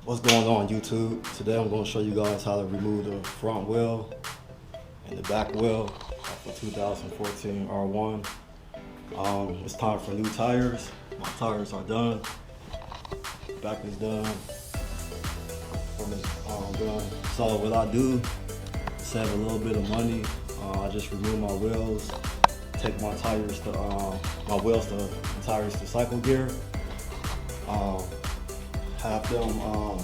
What's going on YouTube? Today I'm going to show you guys how to remove the front wheel and the back wheel of the 2014 R1. It's time for new tires. My tires are done. Back is done. Front is done. So what I do to save a little bit of money, I just remove my wheels, take my tires to tires to cycle gear. Have them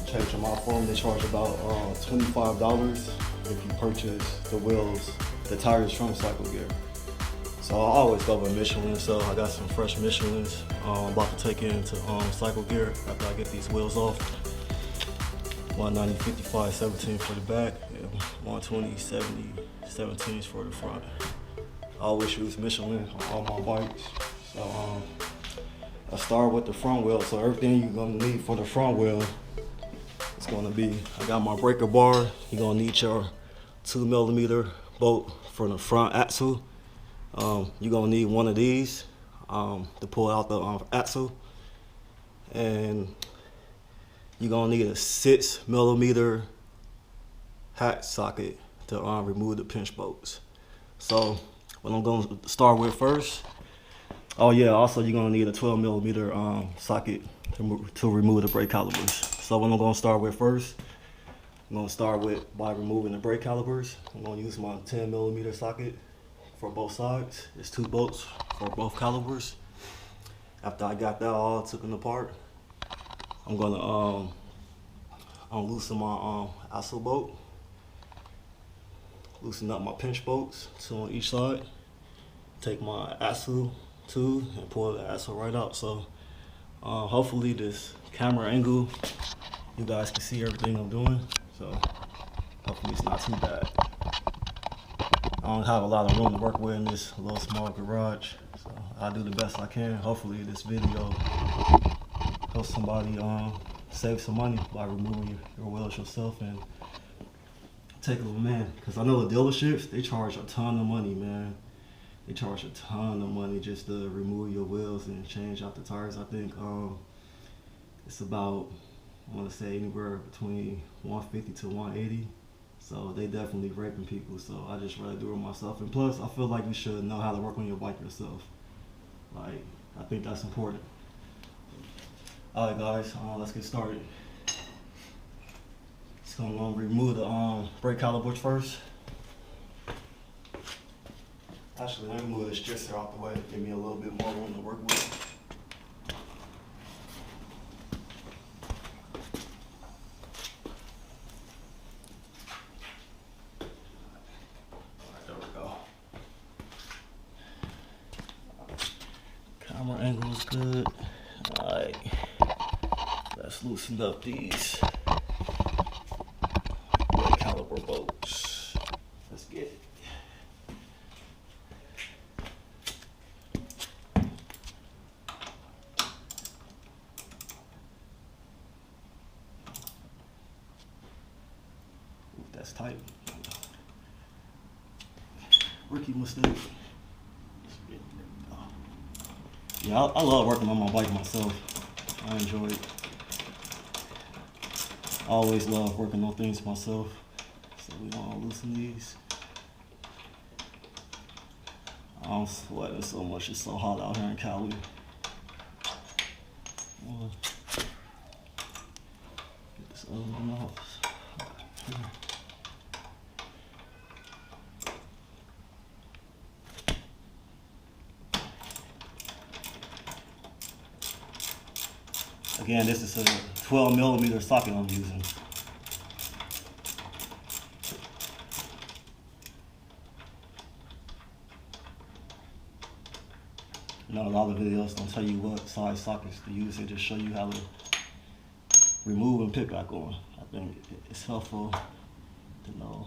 change them out for me. They charge about $25 if you purchase the tires from Cycle Gear. So I always go with Michelin, so I got some fresh Michelins I'm about to take into Cycle Gear after I get these wheels off. 190 55 17 for the back, and 120 70 17s for the front. I always use Michelin on all my bikes. So I start with the front wheel. So everything you're gonna need for the front wheel is gonna be, I got my breaker bar. You're gonna need your 2mm bolt for the front axle. You're gonna need one of these to pull out the axle. And you're gonna need a 6mm hat socket to remove the pinch bolts. So what I'm gonna start with first, oh yeah, also you're gonna need a 12mm socket to remove the brake calipers. So what I'm gonna start with first, I'm gonna start by removing the brake calipers. I'm gonna use my 10mm socket for both sides. It's 2 bolts for both calipers. After I got that all taken apart, I'm gonna loosen my axle bolt, loosen up my pinch bolts, 2 on each side. Take my axle tube and pull the axle right out. So hopefully this camera angle, you guys can see everything I'm doing. So hopefully it's not too bad. I don't have a lot of room to work with in this little small garage, so I'll do the best I can. Hopefully this video helps somebody save some money by removing your wheels yourself and take them in. Because I know the dealerships, they charge a ton of money, man. They charge a ton of money just to remove your wheels and change out the tires. I think it's about, I want to say anywhere between 150 to 180. So they definitely raping people. So I just rather do it myself. And plus, I feel like you should know how to work on your bike yourself. Like, I think that's important. All right, guys, let's get started. Just gonna remove the brake calipers first. Actually, let me move this dresser out the way, give me a little bit more room to work with. Alright, there we go. Camera angle is good. Alright, let's loosen up these brake caliper bolts. Let's get it. That's tight. Rookie mistake. Yeah, I love working on my bike myself. I enjoy it. I always love working on things myself. So we want to loosen these. I'm sweating so much. It's so hot out here in Cali. Get this other one off. Again, this is a 12mm socket I'm using. You know, a lot of videos don't tell you what size sockets to use. They just show you how to remove and put back on. I think it's helpful to know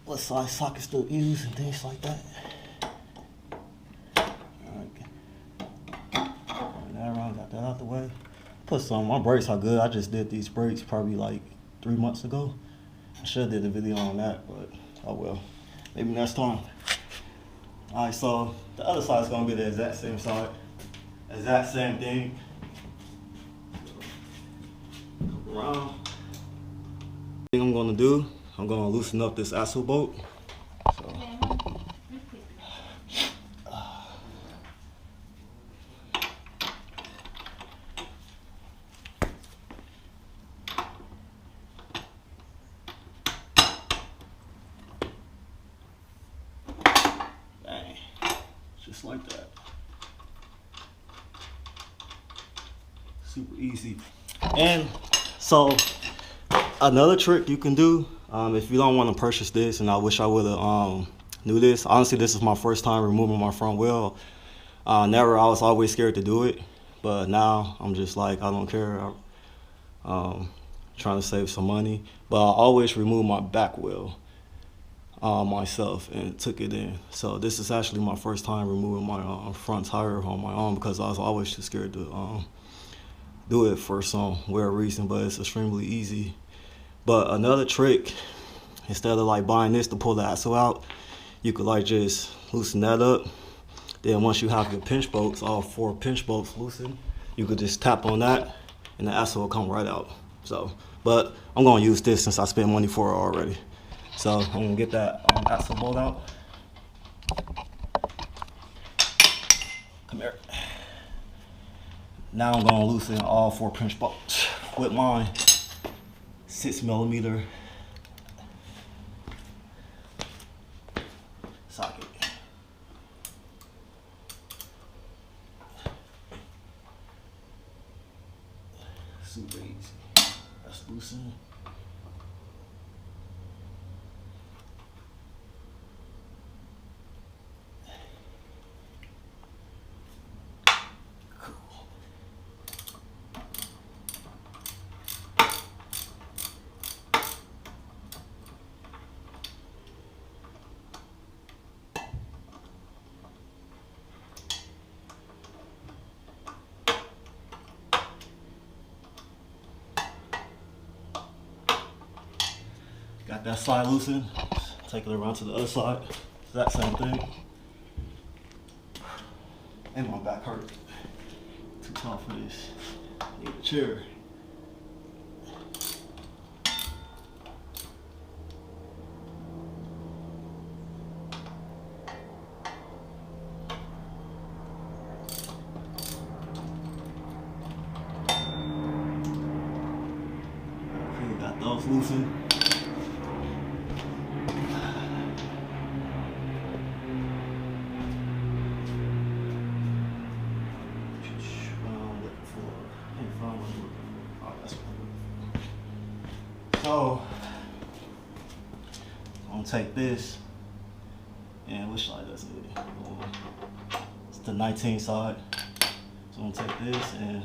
what size sockets to use and things like that. Got that out the way. Put some, my brakes are good. I just did these brakes probably like 3 months ago. I should have did a video on that, but oh well. Maybe next time. Alright, so the other side is gonna be the exact same side. Exact same thing. around. Thing I'm gonna do, I'm gonna loosen up this axle bolt. So. Bang. Just like that. Super easy. And so another trick you can do, if you don't want to purchase this, and I wish I would have knew this. Honestly, this is my first time removing my front wheel. I was always scared to do it, but now I'm just like, I don't care. Trying to save some money, but I always remove my back wheel myself and took it in. So this is actually my first time removing my front tire on my own, because I was always too scared to do it for some weird reason, but it's extremely easy. But another trick, instead of like buying this to pull the axle out, you could like just loosen that up. Then once you have your pinch bolts, all 4 pinch bolts loosened, you could just tap on that and the axle will come right out. So, but I'm gonna use this since I spent money for it already. So I'm gonna get that axle bolt out. Come here. Now I'm gonna loosen all 4 pinch bolts with my 6mm socket. Super easy. That's loosened. Got that side loosened. Take it around to the other side. Exact same thing. And my back hurt. Too tall for this. Need a chair. Okay, got those loosened. So I'm gonna take this, and which side does it? It's the 19 side. So I'm gonna take this and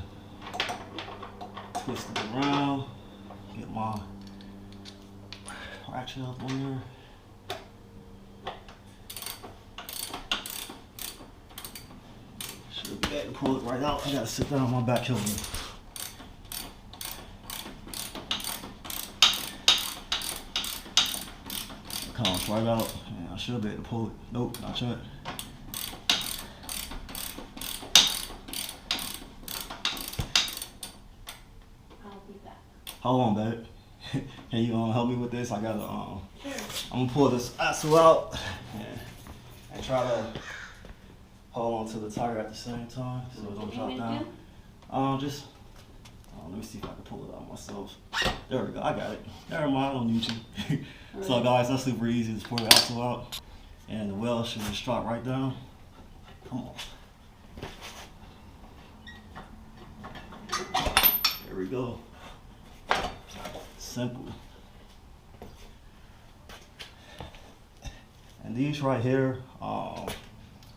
twist it around, get my ratchet up on there. Should be able to pull it right out. I gotta sit down on my back killing me. Comes right out, and I should be able to pull it. Nope, not yet. I'll be back. Hold on, babe. Can you help me with this? I gotta sure. I'm gonna pull this axle out and try to hold on to the tire at the same time so it don't drop down. Let me see if I can pull it out myself. There we go, I got it. Never mind, I don't need you. So guys, that's super easy. Just pull the axle out and the wheel should just drop right down. Come on. There we go. Simple. And these right here,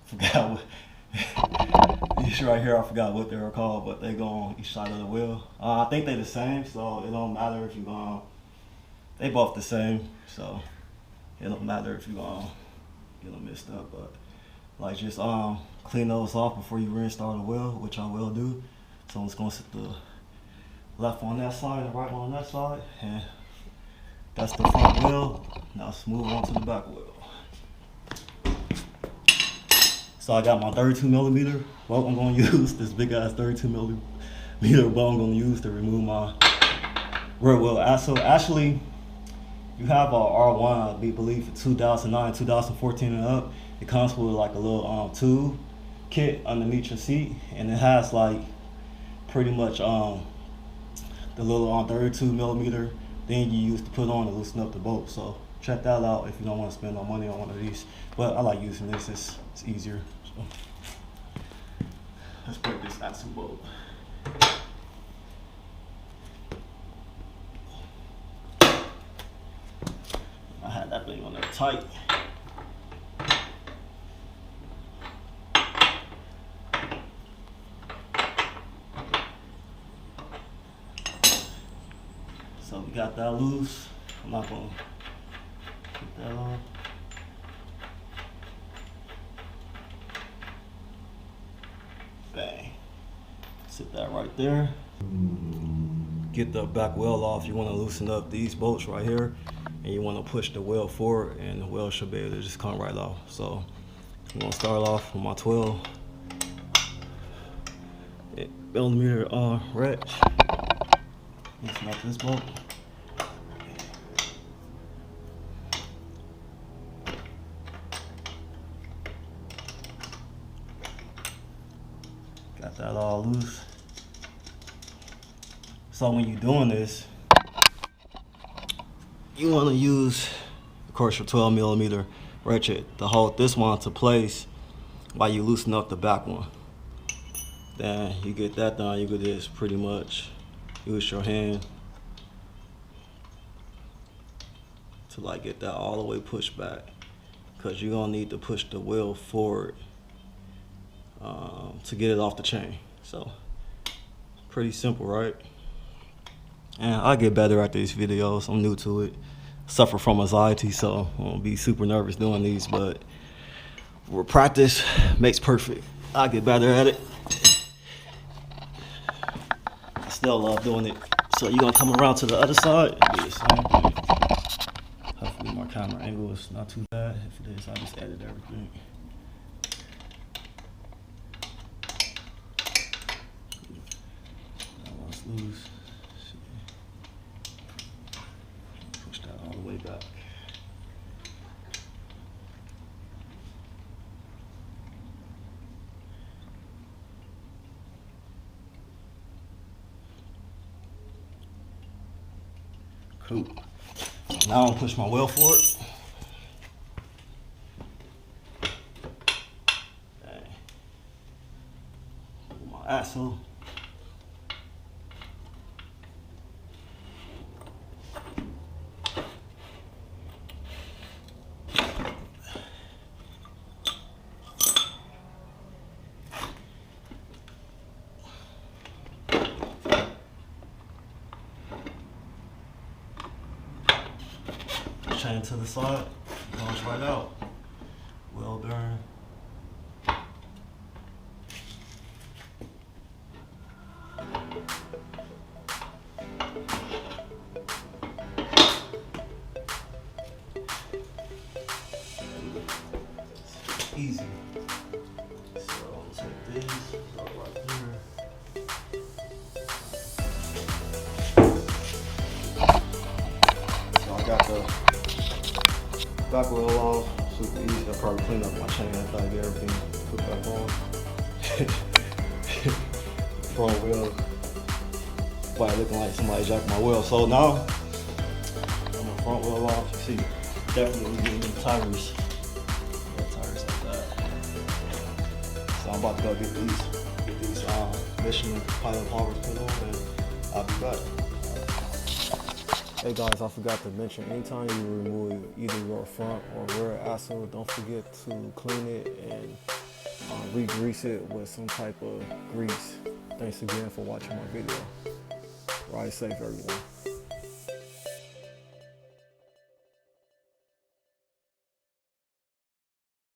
forgot what these right here, I forgot what they were called, but they go on each side of the wheel. I think they're the same, so it don't matter if you're going. They both the same, so it don't matter if you're gonna get them mixed up. But like just clean those off before you reinstall the wheel, which I will do. So I'm just gonna sit the left on that side and right on that side, and that's the front wheel. Now let's move on to the back wheel. So I got my 32mm bolt I'm gonna use, this big ass 32mm bolt I'm gonna use to remove my rear wheel axle. Actually, you have a R1, I believe, 2009, 2014 and up. It comes with like a little tube kit underneath your seat, and it has like pretty much the little 32 millimeter thing you use to put on to loosen up the bolt. So check that out if you don't want to spend no money on one of these. But I like using this; it's easier. So let's break this axle bolt. I had that thing on there tight. So we got that loose. I'm not gonna put that on. Bang. Sit that right there. Get the back wheel off. You want to loosen up these bolts right here, and you want to push the wheel forward, and the wheel should be able to just come right off. So I'm gonna start off with my 12 millimeter wrench. Loosen up this bolt. Got that all loose. So when you're doing this, you want to use, of course, your 12 millimeter ratchet to hold this one to place while you loosen up the back one. Then you get that done, you could just pretty much use your hand to like get that all the way pushed back, because you're gonna need to push the wheel forward to get it off the chain. So pretty simple, right? And I get better at these videos. I'm new to it. Suffer from anxiety, so I'm gonna be super nervous doing these, but with practice makes perfect. I get better at it. I still love doing it. So you're gonna come around to the other side and do the same thing. Hopefully my camera angle is not too bad. If it is, I just edit everything. That one's loose. Push that all the way back. Cool. Now I'm gonna push my wheel forward. Okay. My axle. Chain to the side, goes right out. Well done. Easy. So I'll take this, go right here. So I got the back wheel off, super easy. I'll probably clean up my chain after I get everything put back on. Front wheel, probably looking like somebody jacked my wheel. So now, I'm the front wheel off. You see, definitely getting new tires. Got tires like that. So I'm about to go get these Michelin pilot powers put on, and I'll be back. Hey guys, I forgot to mention, anytime you remove either your front or rear axle, don't forget to clean it and re-grease it with some type of grease. Thanks again for watching my video. Ride safe, everyone.